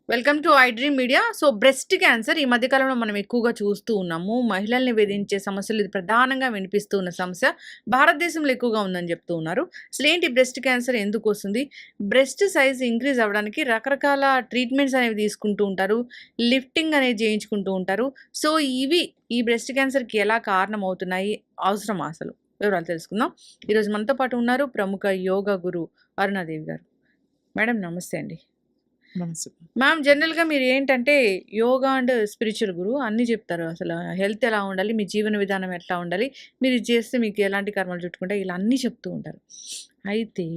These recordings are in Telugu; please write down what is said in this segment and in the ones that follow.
Welcome to I dream media. So breast cancer ఈ మధ్య కాలంలో మనం ఎక్కువగా చూస్తూ ఉన్నాము. మహిళల్ని వేధించే సమస్యలు ఇది ప్రధానంగా వినిపిస్తూ ఉన్న సమస్య. భారతదేశంలో ఎక్కువగా ఉందని చెప్తూ ఉన్నారు. అసలు ఏంటి బ్రెస్ట్ క్యాన్సర్, ఎందుకు వస్తుంది? బ్రెస్ట్ సైజ్ ఇంక్రీజ్ అవ్వడానికి రకరకాల ట్రీట్మెంట్స్ అనేవి తీసుకుంటూ ఉంటారు. లిఫ్టింగ్ అనేది చేయించుకుంటూ ఉంటారు. సో ఇవి ఈ బ్రెస్ట్ క్యాన్సర్కి ఎలా కారణం అవుతున్నాయి, అవసరమా అసలు? వివరాలు తెలుసుకుందాం. ఈరోజు మనతో పాటు ఉన్నారు ప్రముఖ యోగా గురు అరుణాదేవి గారు. మేడం నమస్తే అండి. నమస్తే. మ్యామ్, జనరల్‌గా మీరు ఏంటంటే యోగా అండ్ స్పిరిచ్యువల్ గురు అన్నీ చెప్తారు. అసలు హెల్త్ ఎలా ఉండాలి, మీ జీవన విధానం ఎట్లా ఉండాలి, మీరు ఇది చేస్తే మీకు ఎలాంటి కర్మలు చుట్టుకుంటాయి, ఇలా అన్నీ చెప్తూ ఉంటారు. అయితే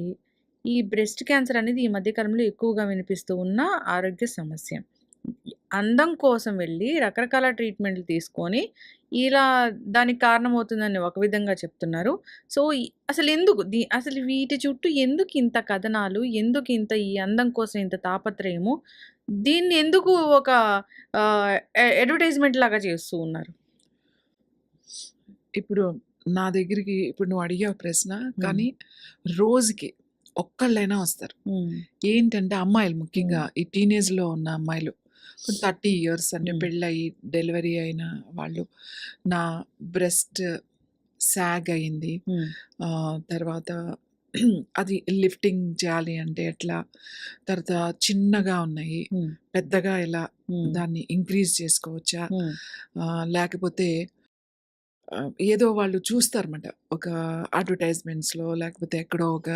ఈ బ్రెస్ట్ క్యాన్సర్ అనేది ఈ మధ్య కాలంలో ఎక్కువగా వినిపిస్తూ ఉన్న ఆరోగ్య సమస్య. అందం కోసం వెళ్ళి రకరకాల ట్రీట్మెంట్లు తీసుకొని ఇలా దానికి కారణమవుతుందని ఒక విధంగా చెప్తున్నారు. సో, అసలు వీటి చుట్టూ ఎందుకు ఇంత కథనాలు? ఎందుకు ఇంత ఈ అందం కోసం ఇంత తాపత్రయము? దీన్ని ఎందుకు ఒక అడ్వర్టైజ్‌మెంట్ లాగా చేస్తూ ఉన్నారు? ఇప్పుడు నా దగ్గరికి ఇప్పుడు నువ్వు అడిగావు ప్రశ్న. హ్మ్. కానీ రోజుకి ఒక్కళ్ళైనా వస్తారు. ఏంటంటే అమ్మాయిలు ముఖ్యంగా ఈ టీనేజ్‌లో ఉన్న అమ్మాయిలు 30 ఇయర్స్ అంటే పెళ్ళయి డెలివరీ అయిన వాళ్ళు, నా బ్రెస్ట్ సాగ్ అయింది. తర్వాత అది లిఫ్టింగ్ చేయాలి అంటే ఎట్లా? తర్వాత చిన్నగా ఉన్నాయి. పెద్దగా ఎలా దాన్ని ఇంక్రీజ్ చేసుకోవచ్చా? లేకపోతే ఏదో వాళ్ళు చూస్తారన్నమాట. ఒక అడ్వర్టైజ్‌మెంట్స్‌లో లేకపోతే ఎక్కడో ఒక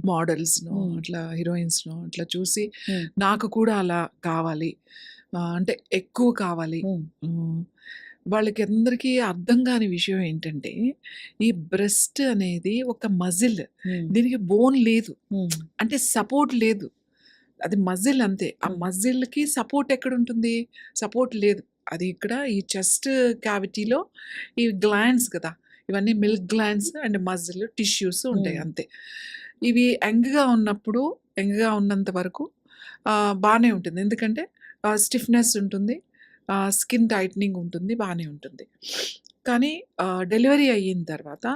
మోడల్స్‌నో అట్లా హీరోయిన్స్‌నో అట్లా చూసి నాకు కూడా అలా కావాలి. అంటే ఎక్కువ కావాలి. వాళ్ళకి అందరికీ అర్థం కాని విషయం ఏంటంటే, ఈ బ్రెస్ట్ అనేది ఒక మజిల్. దీనికి బోన్ లేదు. అంటే సపోర్ట్ లేదు. అది మజిల్ అంతే. ఆ మజిల్‌కి సపోర్ట్ ఎక్కడుంటుంది? సపోర్ట్ లేదు. అది ఇక్కడ ఈ చెస్ట్ క్యావిటీలో ఈ గ్లాండ్స్ కదా! ఇవన్నీ milk glands and muscle tissues ఉంటాయి అంతే. ఇవి యంగ్‌గా ఉన్నంత వరకు బానే ఉంటుంది. ఎందుకంటే స్టిఫ్‌నెస్ ఉంటుంది. స్కిన్ టైట్నింగ్ ఉంటుంది. బానే ఉంటుంది. కానీ డెలివరీ అయిన తర్వాత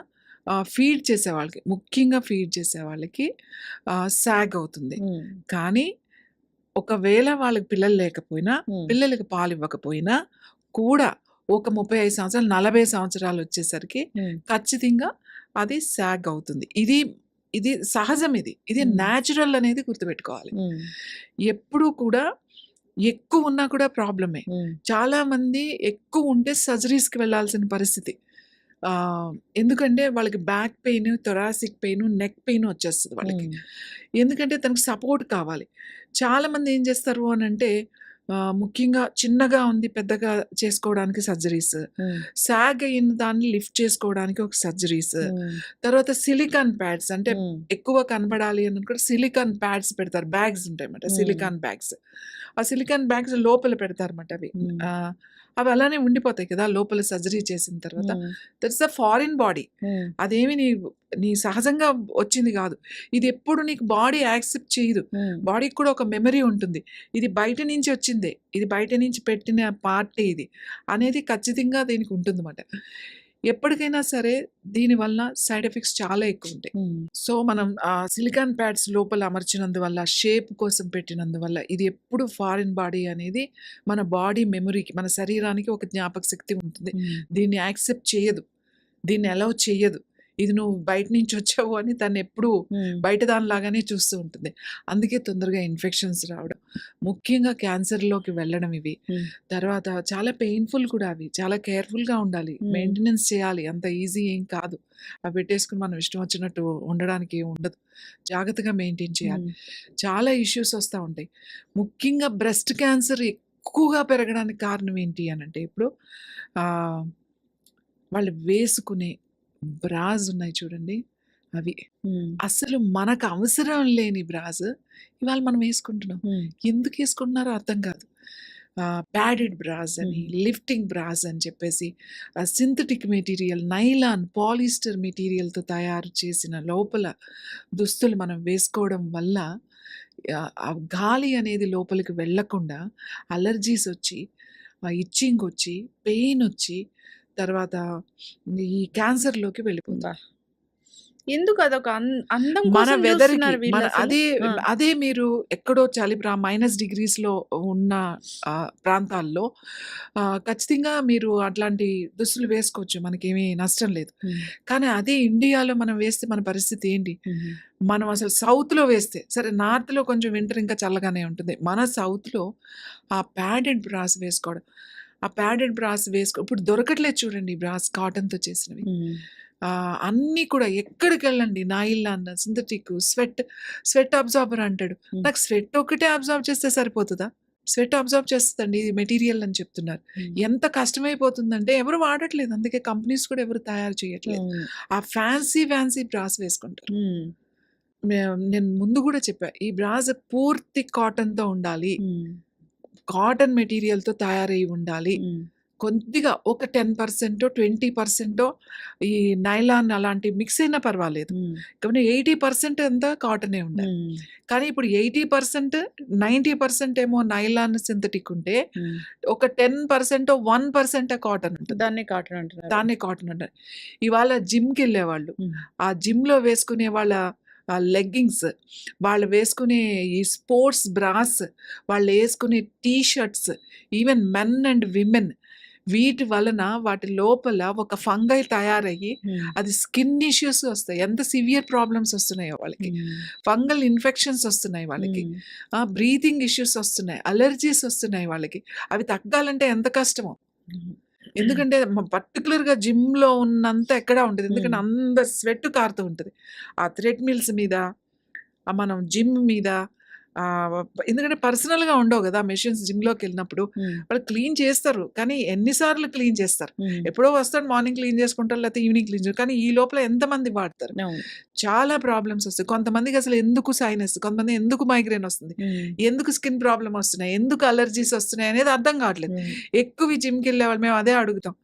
ఫీడ్ చేసేవాళ్ళకి, ముఖ్యంగా ఫీడ్ చేసేవాళ్ళకి సాగ్ అవుతుంది. కానీ ఒకవేళ వాళ్ళకి పిల్లలు లేకపోయినా, పిల్లలకి పాలివ్వకపోయినా కూడా ఒక 35 సంవత్సరాలు, 40 సంవత్సరాలొచ్చేసరికి ఖచ్చితంగా అది సాగ్ అవుతుంది. ఇది సహజం ఇది. ఇది న్యాచురల్ అనేది గుర్తుపెట్టుకోవాలి. ఎప్పుడూ కూడా ఎక్కువున్నా కూడా ప్రాబ్లమే. చాలామంది ఎక్కువుంటే సర్జరీస్‌కి వెళ్ళాల్సిన పరిస్థితి. ఎందుకంటే వాళ్ళకి back pain, thoracic pain, neck pain వచ్చేస్తది వాళ్ళకి. ఎందుకంటే తనకి సపోర్ట్ కావాలి. చాలామంది ఏం చేస్తారు అనంటే ముఖ్యంగా చిన్నగా ఉంది, పెద్దగా చేసుకోవడానికి సర్జరీస్. సాగ్ అయిన దాన్ని లిఫ్ట్ చేసుకోవడానికి ఒక సర్జరీస్. తర్వాత సిలికాన్ ప్యాడ్స్ అంటే ఎక్కువ కనపడాలి అని కూడా సిలికాన్ ప్యాడ్స్ పెడతారు. బ్యాగ్స్ ఉంటాయన్నమాట. Silicon bags. ఆ సిలికాన్ బ్యాగ్స్ లోపల పెడతారన్నమాట అవి. అవి అలానే ఉండిపోతాయి కదా! లోపల సర్జరీ చేసిన తర్వాత. That's a foreign body. అదేమి నీ సహజంగా వచ్చింది కాదు. ఇది ఎప్పుడు నీకు బాడీ యాక్సెప్ట్ చేయదు. బాడీకి కూడా ఒక మెమరీ ఉంటుంది. ఇది బయట నుంచి వచ్చిందే. ఇది బయట నుంచి పెట్టిన పార్టే ఇది అనేది ఖచ్చితంగా దీనికి ఉంటుందన్నమాట. ఎప్పటికైనా సరే దీనివల్ల సైడ్ ఎఫెక్ట్స్ చాలా ఎక్కువుంటాయి. సో, మనం సిలికాన్ ప్యాడ్స్ లోపల అమర్చినందువల్ల, షేప్ కోసం పెట్టినందువల్ల ఇది ఎప్పుడు ఫారిన్ బాడీ అనేది మన బాడీ మెమరీకి, మన శరీరానికి ఒక జ్ఞాపక శక్తి ఉంటుంది. దీన్ని యాక్సెప్ట్ చేయదు. దీన్ని అలౌ చెయ్యదు. ఇది నువ్వు బయట నుంచి వచ్చావు అని దాన్నెప్పుడూ బయట దానిలాగానే చూస్తూ ఉంటుంది. అందుకే తొందరగా ఇన్ఫెక్షన్స్ రావడం. ముఖ్యంగా క్యాన్సర్‌లోకి వెళ్ళడం ఇవి. తర్వాత చాలా పెయిన్‌ఫుల్ కూడా అవి. చాలా కేర్‌ఫుల్‌గా ఉండాలి. మెయింటెనెన్స్ చేయాలి. అంత ఈజీ ఏం కాదు. అవి పెట్టేసుకొని మనం ఇష్టం వచ్చినట్టు ఉండడానికి ఏం ఉండదు. జాగ్రత్తగా మెయింటైన్ చేయాలి. చాలా ఇష్యూస్ వస్తా ఉంటాయి. ముఖ్యంగా బ్రెస్ట్ క్యాన్సర్ ఎక్కువగా పెరగడానికి కారణం ఏంటి అనంటే ఇప్పుడు వాళ్ళు వేసుకునే బ్రాస్ ఉన్నాయి చూడండి అవి. అసలు మనకు అవసరం లేని బ్రాస్ ఇవాళ మనం వేసుకుంటున్నాం. ఎందుకు వేసుకుంటున్నారో అర్థం కాదు. ప్యాడెడ్ బ్రాస్ అని, లిఫ్టింగ్ బ్రాస్ అని చెప్పేసి సింథటిక్ మెటీరియల్, నైలాన్, పాలిస్టర్ మెటీరియల్‌తో తయారు చేసిన లోపల దుస్తులు మనం వేసుకోవడం వల్ల ఆ గాలి అనేది లోపలికి వెళ్ళకుండా అలర్జీస్ వచ్చి, ఇచ్చింగ్ వచ్చి, పెయిన్ వచ్చి, తర్వాత ఈ క్యాన్సర్‌లోకి వెళ్ళిపోతారు. ఎందుకు అదొక అందం మన కోసం వెదర్‌కి చూస్తున్నారు మన వీళ్ళసలు. ఆ! అదే మీరు ఎక్కడో చలి -డిగ్రీస్‌లో ఉన్న ప్రాంతాల్లో ఖచ్చితంగా మీరు అట్లాంటి దుస్తులు వేసుకోవచ్చు. మనకేమీ నష్టం లేదు. హ్మ్. కానీ అదే ఇండియాలో మనం వేస్తే మన పరిస్థితి ఏంటి? హుహు. మనం అసలు సౌత్‌లో వేస్తే సరే నార్త్‌లో కొంచెం వింటర్ ఇంకా చల్లగానే ఉంటుంది. మన సౌత్‌లో ఆ ప్యాడెడ్ బ్రాస్ వేసుకోవడం. ఆ ప్యాడెడ్ బ్రాస్ ఇప్పుడు దొరకట్లేదు చూడండి బ్రాస్ కాటన్‌తో చేసినవి. హ్మ్. అన్నీ కూడా ఎక్కడికెళ్ళండి నైలాన్, సింథటిక్, స్వెట్ అబ్జార్బర్ అంటాడు. హ్మ్. నాకు స్వెట్ ఒక్కటే అబ్జార్బ్ చేస్తే సరిపోతదా? స్వెట్ అబ్జార్బ్ చేస్తదండి. ఇది మెటీరియల్ అని చెప్తున్నారు. హ్మ్. ఎంత కష్టమైపోతుందంటే ఎవరు వాడట్లేదు. అందుకే కంపెనీస్ కూడా ఎవరు తయారు చేయట్లేదు. అవును. ఆ ఫ్యాన్సీ బ్రాస్ వేసుకుంటారు. హ్మ్. నేను ముందు గూడా చెప్పా. ఈ బ్రాస్ పూర్తి కాటన్‌తో ఉండాలి. హ్మ్. కాటన్ మెటీరియల్‌తో తయారయ్యి ఉండాలి. హ్మ్. కొద్దిగా ఒక 10%, 20% ఈ నైలాన్ అలాంటివి మిక్స్ అయినా పర్వాలేదు. హ్మ్. కానీ 80% అంతా కాటనే ఉండాలి. హ్మ్. కానీ ఇప్పుడు 80%, 90% ఏమో నైలాన్ సింథటిక్ ఉంటే, హ్మ్. ఒక 10%, 1% కాటన్ ఉంటుంది. దాన్నే కాటన్ అంటున్నారు. దాన్నే కాటన్ అంటారు. ఇవాళ జిమ్‌కెళ్ళేవాళ్ళు, హ్మ్. ఆ జిమ్‌లో వేసుకునే వాళ్ళ లెగ్గింగ్స్, వాళ్ళు వేసుకునే ఈ స్పోర్ట్స్ బ్రాస్, వాళ్ళేసుకునే T shirts, even men and women వీటి వలన వాటి లోపల ఒక ఫంగై తయారయ్యి, హ్మ్. అది స్కిన్ ఇష్యూస్ వస్తాయి. ఎంత సివియర్ ప్రాబ్లమ్స్ వస్తున్నాయో వాళ్ళకి. హ్మ్. ఫంగల్ ఇన్ఫెక్షన్స్ వస్తున్నాయి వాళ్ళకి. హ్మ్. బ్రీతింగ్ ఇష్యూస్ వస్తున్నాయి. అలెర్జీస్ వస్తున్నాయి వాళ్ళకి. అవి తగ్గాలంటే ఎంత కష్టమో. హ్మ్. ఎందుకంటే పర్టిక్యులర్‌గా జిమ్‌లో ఉన్నంత ఎక్కడా ఉండదు. హ్మ్. ఎందుకంటే స్వెట్ కారుతూ ఉంటది. ఆ థ్రెడ్‌మిల్స్ మీద, మనం జిమ్ మీద ఆహ్, ఎందుకంటే పర్సనల్‌గా ఉండవు గదా! మెషిన్స్ జిమ్‌లోకెళ్ళినప్పుడు. హ్మ్. వాళ్ళు క్లీన్ చేస్తారు. కానీ ఎన్ని సార్లు క్లీన్ చేస్తారు? హ్మ్. ఎప్పుడో వస్తాడు మార్నింగ్ క్లీన్ చేసుకుంటారు. లేకపోతే ఈవినింగ్ క్లీన్ కానీ ఈ లోపల ఎంతమంది వాడతారు? అవును. చాలా ప్రాబ్లమ్స్ వస్తాయి. కొంతమందికి అసలు ఎందుకు సైనస్, కొంతమంది ఎందుకు మైగ్రేన్ వస్తుంది? హ్మ్. ఎందుకు స్కిన్ ప్రాబ్లమ్ వస్తున్నాయి? ఎందుకు అలెర్జీస్ వస్తున్నాయి అనేది అర్థం కావట్లేదు. హ్మ్. ఎక్కువ ఈ జిమ్‌కెళ్ళేవాళ్ళు మేము అదే అడుగుతాం.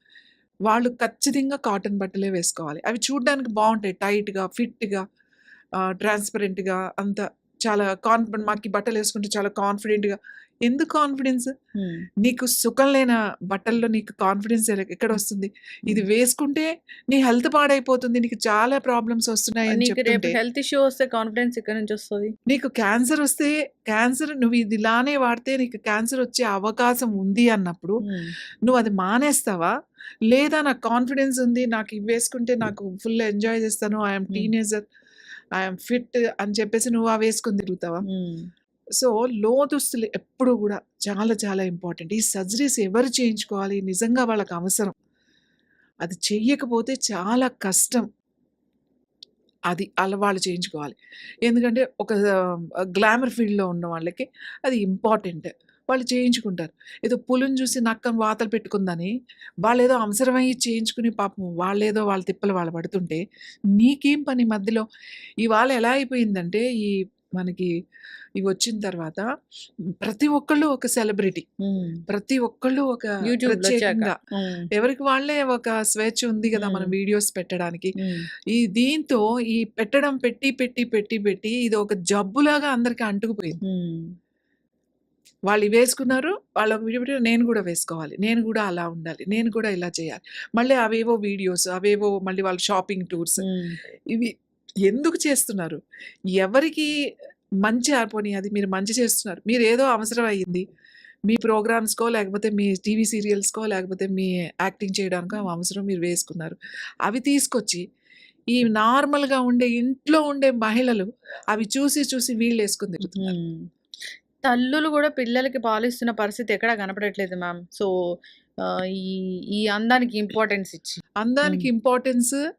వాళ్ళు ఖచ్చితంగా కాటన్ బట్టలే వేసుకోవాలి. అవి చూడ్డానికి బావుంటాయి. టైట్‌గా, ఫిట్‌గా, ట్రాన్స్‌పరెంట్‌గా అంతా చాలా మాకీ బట్టలేసుకుంటే చాలా కాన్ఫిడెంట్‌గా. ఎందుకు కాన్ఫిడెన్స్? హ్మ్. నీకు సుఖం లేన బట్టల్లో నీకు కాన్ఫిడెన్స్ ఎక్కడొస్తుంది? ఇది హ్మ్. వేసుకుంటే నీ హెల్త్ పాడైపోతుంది. నీకు చాలా ప్రాబ్లమ్స్ వస్తున్నాయి అని నీకు రేపు చెప్తుంటే, హెల్త్ ఇష్యూ వస్తే కాన్ఫిడెన్స్ ఎక్కడి నుంచొస్తది? నీకు క్యాన్సర్ నువ్వు ఇది ఇలానే వాడితే నీకు క్యాన్సర్ వచ్చే అవకాశం ఉంది అన్నప్పుడు, హ్మ్. నువ్వది మానేస్తావా? లేదా నాకు కాన్ఫిడెన్స్ ఉంది. నాకు ఇవి వేసుకుంటే నాకు ఫుల్ ఎంజాయ్ చేస్తాను. ఐ యామ్ హ్మ్. టీనేజర్. ఐ యామ్ ఫిట్ అని చెప్పేసి నువ్వు అవేసుకొని తిరుగుతావా? హ్మ్. సో, దుస్తులు ఎప్పుడు గూడా చాలా చాలా ఇంపార్టెంట్. ఈ సర్జరీస్ ఎవరు చేయించుకోవాలి? నిజంగా వాళ్ళకి అవసరం. అది చెయ్యకపోతే చాలా కష్టం. అది వాళ్ళు చేయించుకోవాలి. ఎందుకంటే ఒక గ్లామర్ ఫీల్డ్‌లో ఉన్న వాళ్ళకి అది ఇంపార్టెంట్. వాళ్ళు చేయించుకుంటారు. ఏదో పులిని చూసి నక్కని వాతలు పెట్టుకుందని వాళ్ళేదో అవసరమయ్యి చేయించుకుని పాపం వాళ్ళేదో వాళ్ళ తిప్పలు వాళ్ళు పడుతుంటే, నీకేం పని మధ్యలో? ఇవాళ ఎలా అయిపోయిందంటే మనకి ఇవొచ్చిన తర్వాత ప్రతి ఒక్కళ్ళు ఒక సెలబ్రిటీ. హ్మ్. ప్రతి ఒక్కళ్ళు ఒక యూట్యూబ్‌లొచ్చాక. ప్రత్యేకంగా హ్మ్. ఎవరికి వాళ్ళే ఒక స్వేచ్ఛ ఉంది గదా! హ్మ్. మనం వీడియోస్ పెట్టడానికి. హ్మ్. దీంతో పెట్టడం పెట్టి ఇది ఒక జబ్బులాగా అందరికి అంటుకుపోయింది. హ్మ్. వాళ్ళు ఇవేసుకున్నారు. వాళ్ళొక వీడియో పెట్టి నేను గూడా వేసుకోవాలి. నేను గూడా అలా ఉండాలి. నేను కూడా ఇలా చేయాలి. మళ్ళీ అవేవో వీడియోస్, అవేవో మళ్ళీ వాళ్ళ షాపింగ్ టూర్స్ హ్మ్. ఇవి ఎందుకు చేస్తున్నారు? ఎవరికి పోనీ అది మీరు మంచి చేస్తున్నారు. మీరేదో అవసరం అయ్యింది. మీ ప్రోగ్రామ్స్‌కో, లేకపోతే మీ టీవీ సీరియల్స్‌కో, లేకపోతే మీ యాక్టింగ్ చేయడానికో అవి అవసరం మీరు వేసుకున్నారు. అవి తీసుకొచ్చి ఈ నార్మల్‌గా ఇంట్లో ఉండే మహిళలు అవి చూసి వీళ్ళేసుకొని తిరుగుతున్నారు. హ్మ్. తల్లులు గూడా పిల్లలకి పాలిస్తున్న పరిస్థితి ఎక్కడా కనపడట్లేదు మ్యామ్. సో, ఈ ఈ అందానికి ఇంపార్టెన్స్ ఇచ్చి. హ్మ్. అందానికి ఇంపార్టెన్స్,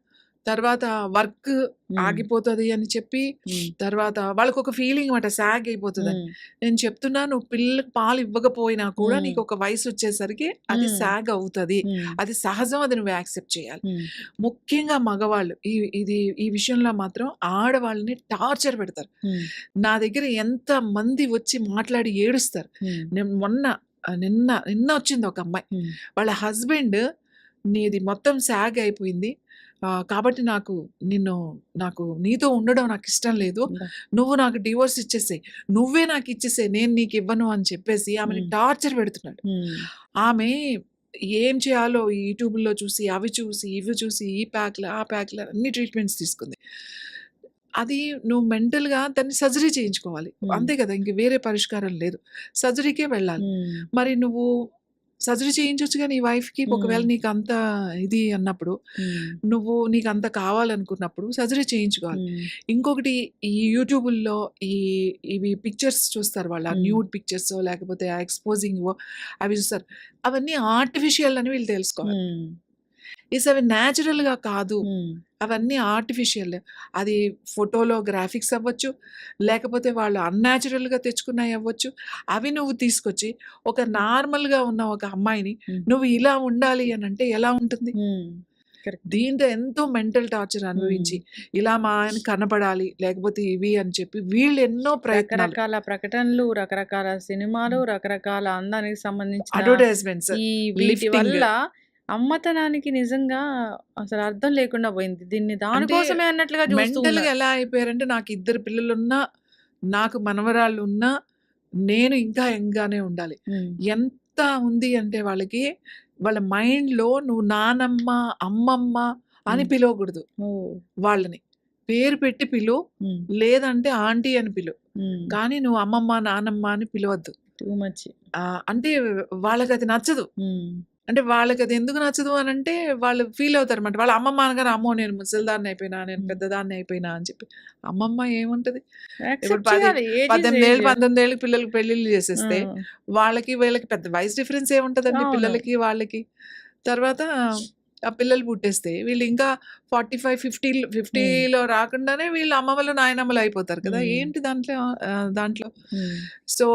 తర్వాత వర్క్ హ్మ్. ఆగిపోతది అని చెప్పి, హ్మ్. తర్వాత వాళ్ళకొక ఫీలింగ్ మాట సాగ్ అయిపోతదని. హ్మ్. నేను చెప్తున్నా నువ్వు పిల్లలకి పాలు ఇవ్వకపోయినా కూడా హ్మ్. నీకొక వయసొచ్చేసరికి అది హ్మ్. సాగ్ అవుతది. హ్మ్. అది సహజం. అది నువ్వు యాక్సెప్ట్ చేయాలి. హ్మ్. ముఖ్యంగా మగవాళ్ళు ఈ విషయంలో మాత్రం ఆడవాళ్ళని టార్చర్ పెడతారు. హ్మ్. నా దగ్గర ఎంతమంది వచ్చి మాట్లాడి ఏడుస్తారు. హ్మ్. నేను మొన్న నిన్న వచ్చింది ఒక అమ్మాయి. హ్మ్. వాళ్ళ హస్బెండ్ నీది మొత్తం సాగ్ అయిపోయింది. కాబట్టి నాకు నీతో ఉండడం నాకిష్టం లేదు. ఉందా? నువ్వు నాకు డివోర్స్ ఇచ్చేసేయి. నువ్వే నాకిచ్చేసేయి. నేను నీకివ్వను అని చెప్పేసి ఆమెని హ్మ్. టార్చర్ పెడుతున్నాడు. హ్మ్. ఆమె ఏం చేయాలో ఈ యూట్యూబ్‌లో చూసి, అవి చూసి, ఇవి చూసి, ఈ ప్యాక్‌లు, ఆ ప్యాక్‌లు అన్ని ట్రీట్మెంట్స్ తీసుకుంది. అది నువ్వు మెంటల్‌గా దాన్ని సర్జరీ చేయించుకోవాలి. హ్మ్. అంతే కదా! ఇంక వేరే పరిష్కారం లేదు. సర్జరీకే వెళ్ళాలి. హ్మ్. మరి నువ్వు సర్జరీ చేయించొచ్చుగా నీ వైఫ్‌కి. ఒకవేళ హ్మ్. నీకంత ఇది అన్నప్పుడు, హ్మ్. నీకంత కావాలనుకున్నప్పుడు సర్జరీ చేయించుకోవాలి. హ్మ్. ఇంకొకటి ఈ యూట్యూబుల్లో ఈ ఇవి పిక్చర్స్ చూస్తారు వాళ్ళు. ఆ హ్మ్. న్యూడ్ పిక్చర్సో లేకపోతే ఆ ఎక్స్‌పోజింగ్‌వో అవి చూస్తారు. అవన్నీ ఆర్టిఫిషియల్ అని వీళ్ళు తెలుసుకోవాలి. హ్మ్. అవి న్యాచురల్‌గా కాదు. హ్మ్. అవన్నీ ఆర్టిఫిషియల్. అది ఫోటోలో గ్రాఫిక్స్ అవ్వచ్చు, లేకపోతే వాళ్ళు అన్‌న్యాచురల్‌గా తెచ్చుకున్నయి అవ్వచ్చు. అవి నువ్వు తీసుకొచ్చి ఒక నార్మల్‌గా ఉన్న ఒక అమ్మాయిని హ్మ్. నువ్వు ఇలా ఉండాలి అనంటే ఎలా ఉంటుంది? హ్మ్. కరెక్ట్. దీంతో ఎంతో మెంటల్ టార్చర్ అనుభవించి, హ్మ్. ఇలా మా ఆయన కనపడాలి, లేకపోతే ఇవి అని చెప్పి వీళ్ళు ఎన్నో ప్రయత్నాలు. రకరకాల ప్రకటనలు, రకరకాల సినిమాలు, హ్మ్. రకరకాల అందానికి సంబంధించిన అడ్వర్‌టైజ్‌మెంట్స్, ఈ వీటి లిఫ్టింగ్. వల్ల అమ్మతనానికి నిజంగా అసలు అర్థం లేకుండా పోయింది. దీన్ని అంటే దానికోసమే అన్నట్లుగా చూస్తూ మెంటల్‌గా ఉన్నారు. ఎలా అయిపోయారంటే, నాకు ఇద్దరు పిల్లలున్నా, నాకు మనవరాళ్ళున్నా, నేను ఇంకా యంగ్‌గానే ఉండాలి. హ్మ్. ఎంత ఉంది అంటే వాళ్ళకి, వాళ్ళ మైండ్‌లో నువ్వు నానమ్మ, అమ్మమ్మ అని హ్మ్. పిలవకూడదు ఓహ్! వాళ్ళని. పేరు పెట్టి పిలువు, హ్మ్. లేదంటే ఆంటీ అని పిలువు. హ్మ్. కానీ నువ్వు అమ్మమ్మ, నానమ్మ అని పిలవద్దు. Too much. అంటే వాళ్ళకది నచ్చదు. హ్మ్. అంటే వాళ్ళకది ఎందుకు నచ్చదు అనంటే, వాళ్ళు ఫీల్ అవుతారన్నమాట. వాళ్ళ అమ్మమ్మ అనగానే, అమ్మో! నేను ముసలిదాన్ని అయిపోయినా, నేను హ్మ్. పెద్దదాన్ని అయిపోయినా అని చెప్పి. అమ్మమ్మ ఏముంటది? ఇప్పుడు యాక్సెప్ట్ చేయాలి. Age is 18 age. ఏళ్ళు, 19 ఏళ్ళకి పిల్లలకి పెళ్ళిళ్ళు ఆ! చేసేస్తే, వాళ్ళకి వీళ్ళకి పెద్ద వయసు డిఫరెన్స్ ఏముంటదండి అవును. పిల్లలకి, వాళ్ళకి. తర్వాత ఆ పిల్లలు పుట్టేస్తే వీళ్ళింకా 45, 50 హ్మ్. 50లో రాకుండానే వీళ్ళు అమ్మమ్మలు, నాయనమ్మలు అయిపోతారు కదా! హ్మ్. ఏంటి దాంట్లో? హ్మ్. సో,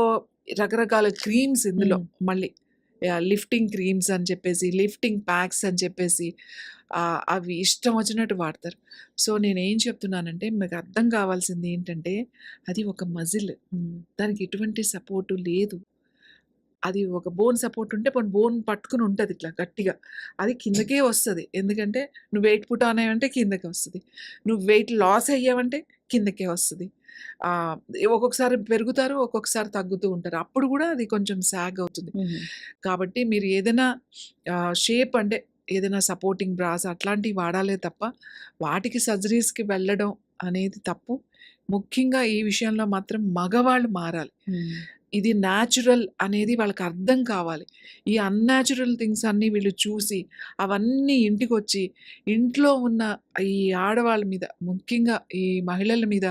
రకరకాల క్రీమ్స్ ఇందులో హ్మ్. మళ్ళీ. లిఫ్టింగ్ క్రీమ్స్ అని చెప్పేసి, లిఫ్టింగ్ ప్యాక్స్ అని చెప్పేసి అవి ఇష్టం వచ్చినట్టు వాడతారు. సో, నేనేం చెప్తున్నానంటే మీకు అర్థం కావాల్సింది ఏంటంటే, అది ఒక మజిల్. హ్మ్. దానికి ఎటువంటి సపోర్టు లేదు. అది ఒక బోన్ సపోర్ట్ ఉంటే పోనీ బోన్ పట్టుకొని ఉంటది ఇట్లా గట్టిగా. అది కిందకే వస్తది. ఎందుకంటే నువ్వు వెయిట్ పుట్ ఆన్ అయ్యావంటే కిందకే వస్తది. నువ్వు వెయిట్ లాస్ అయ్యావంటే కిందకే వస్తది. ఆహ్, ఒక్కొక్కసారి పెరుగుతారు, ఒక్కొక్కసారి తగ్గుతూ ఉంటారు. అప్పుడు గూడా అది కొంచెం సాగ్ అవుతుంది. హుహు. కాబట్టి మీరు ఏదైనా షేప్ అంటే ఏదైనా సపోర్టింగ్ బ్రాస్ అట్లాంటివి వాడాలే తప్ప, వాటికి సర్జరీస్‌కి వెళ్ళడం అనేది తప్పు. ముఖ్యంగా ఈ విషయంలో మాత్రం మగవాళ్ళు మారాలి. హ్మ్. ఇది న్యాచురల్ అనేది వాళ్ళకి అర్థం కావాలి. ఈ అన్‌న్యాచురల్ థింగ్స్ అన్నీ వీళ్ళు చూసి, అవన్నీ ఇంటికొచ్చి, ఇంట్లో ఉన్న ఈ ఆడవాళ్ళ మీద, ముఖ్యంగా ఈ మహిళల మీద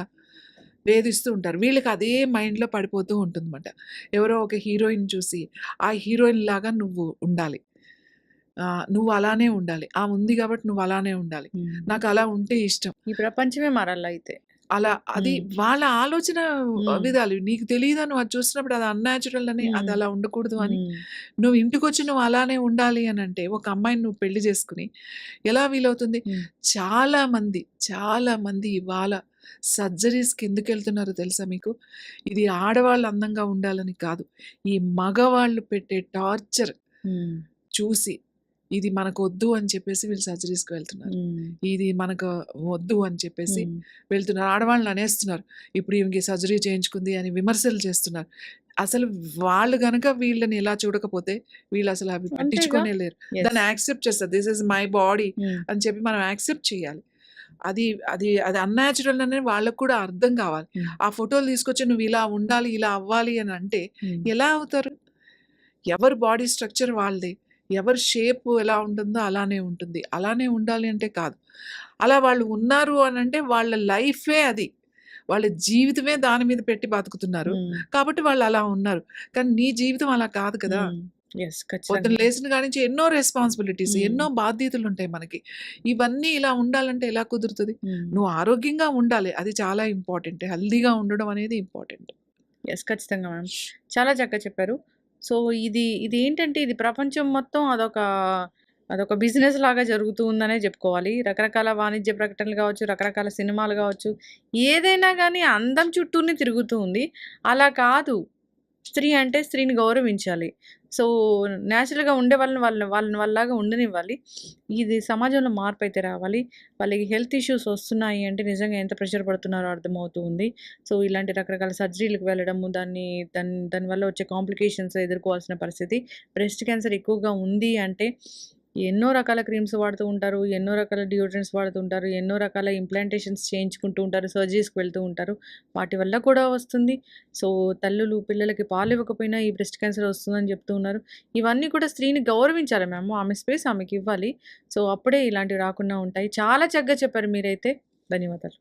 వేధిస్తూ ఉంటారు. వీళ్ళకి అదే మైండ్‌లో పడిపోతూ ఉంటుందన్నమాట. ఎవరో ఒక హీరోయిన్ చూసి, ఆ హీరోయిన్ లాగా నువ్వు ఉండాలి. నువ్వు అలానే ఉండాలి. ఆమె ఉంది కాబట్టి నువ్వు అలానే ఉండాలి. హ్మ్. నాకు అలా ఉంటే ఇష్టం. ఈ ప్రపంచమే మారాలయితే. అలా అది హ్మ్. వాళ్ళ ఆలోచన హ్మ్. విధాలు. నీకు తెలీదా నువ్వు అది చూసినప్పుడు అది అన్‌న్యాచురల్ అని, అది హ్మ్. అలా ఉండకూడదు అని. హ్మ్. నువ్వు ఇంటికొచ్చి నువ్వు అలానే ఉండాలి అనంటే, ఒక అమ్మాయిని నువ్వు పెళ్లి చేసుకొని ఎలా వీలవుతుంది? హ్మ్. చాలామంది, చాలామంది ఇవాళ సర్జరీస్‌కి ఎందుకెళ్తున్నారో తెలుసా మీకు? ఇది ఆడవాళ్ళు అందంగా ఉండాలని కాదు. ఈ మగవాళ్ళు పెట్టే టార్చర్ హ్మ్. చూసి, ఇది మనకొద్దు అని చెప్పేసి వీళ్ళు సర్జరీస్‌కి వెళ్తున్నారు. హ్మ్. ఇది మనకు వద్దు అని చెప్పేసి హ్మ్. వెళ్తున్నారు. ఆడవాళ్ళని అనేస్తున్నారు. ఇప్పుడు ఈమెకి సర్జరీ చేయించుకుంది అని విమర్శలు చేస్తున్నారు. అసలు వాళ్ళు గనక వీళ్ళని ఇలా చూడకపోతే వీళ్ళసలు అవి అంతేగా. పట్టించుకోనే లేరు. యెస్. దాన్ని యాక్సెప్ట్ చేస్తారు. దిస్ ఈస్ మై బాడీ హ్మ్. అని చెప్పి మనం యాక్సెప్ట్ చేయాలి. అది అది అది అన్‌న్యాచురల్ అని వాళ్ళకి కూడా అర్థం కావాలి. హ్మ్. ఆ ఫోటోలు తీసుకొచ్చి నువ్వు ఇలా ఉండాలి, ఇలా అవ్వాలి అని అంటే హ్మ్. ఎలా అవుతారు? ఎవరి బాడీ స్ట్రక్చర్ వాళ్ళదే. ఎవరి షేప్ ఎలా ఉంటుందో అలానే ఉంటుంది. అలానే ఉండాలి అంటే కాదు. అలా వాళ్ళు ఉన్నారు అనంటే వాళ్ళ లైఫే అది. వాళ్ళ జీవితమే దాని మీద పెట్టి బతుకుతున్నారు. హ్మ్. కాబట్టి వాళ్ళు అలా ఉన్నారు. కానీ నీ జీవితం అలా కాదు కదా! హ్మ్. యెస్. పొద్దున ఖచ్చితంగా. లేసిన కాడి నుంచి ఎన్నో రెస్పాన్సిబిలిటీస్, హ్మ్. ఎన్నో బాధ్యతలుంటాయి మనకి. ఇవన్నీ ఇలా ఉండాలంటే ఎలా కుదురుతది? హ్మ్. నువ్వు ఆరోగ్యంగా ఉండాలి. అది చాలా ఇంపార్టెంట్. హెల్తీగా ఉండడం అనేది ఇంపార్టెంట్. యెస్. ఖచ్చితంగా మ్యామ్. చాలా చక్కగా చెప్పారు. సో, ఇదేంటంటే ఇది ప్రపంచం మొత్తం అదొక బిజినెస్ లాగా జరుగుతూ ఉందనే జెప్పుకోవాలి. రకరకాల వాణిజ్య ప్రకటనలు గావచ్చు, రకరకాల సినిమాలు గావచ్చు, ఏదైనా గానీ అందం చుట్టూనే తిరుగుతూ ఉంది. అలా కాదు. స్త్రీ అంటే స్త్రీని గౌరవించాలి. సో, న్యాచురల్‌గా ఉండే వాళ్ళని వాళ్ళలాగా ఉండనివ్వాలి. ఇది సమాజంలో మార్పయితే రావాలి. వాళ్ళకి హెల్త్ ఇష్యూస్ వస్తున్నాయి అంటే నిజంగా ఎంత ప్రెషర్ పడుతున్నారో అర్థమవుతూ ఉంది. సో, ఇలాంటి రకరకాల సర్జరీలకు వెళ్ళడము, దానివల్ల వచ్చే కాంప్లికేషన్స్ ఎదుర్కోవాల్సిన పరిస్థితి. బ్రెస్ట్ క్యాన్సర్ ఎక్కువగా ఉంది అంటే ఎన్నో రకాల క్రీమ్స్ వాడుతూ ఉంటారు. ఎన్నో రకాల డియోడ్రెంట్స్ వాడుతూ ఉంటారు. ఎన్నో రకాల ఇంప్లాంటేషన్స్ చేయించుకుంటూ ఉంటారు. సర్జరీస్‌కి వెళ్తూ ఉంటారు. వాటి వల్ల కూడా వస్తుంది. సో, తల్లులు పిల్లలకి పాలివ్వకపోయినా ఈ బ్రెస్ట్ క్యాన్సర్ వస్తుందని చెప్తూ ఉన్నారు. ఇవన్నీ కూడా స్త్రీని గౌరవించాలి మ్యామ్. ఆమె స్పేస్ ఆమెకివ్వాలి. సో, అప్పుడే ఇలాంటివి రాకుండా ఉంటాయి. చాలా చక్కగా చెప్పారు మీరైతే. ధన్యవాదాలు.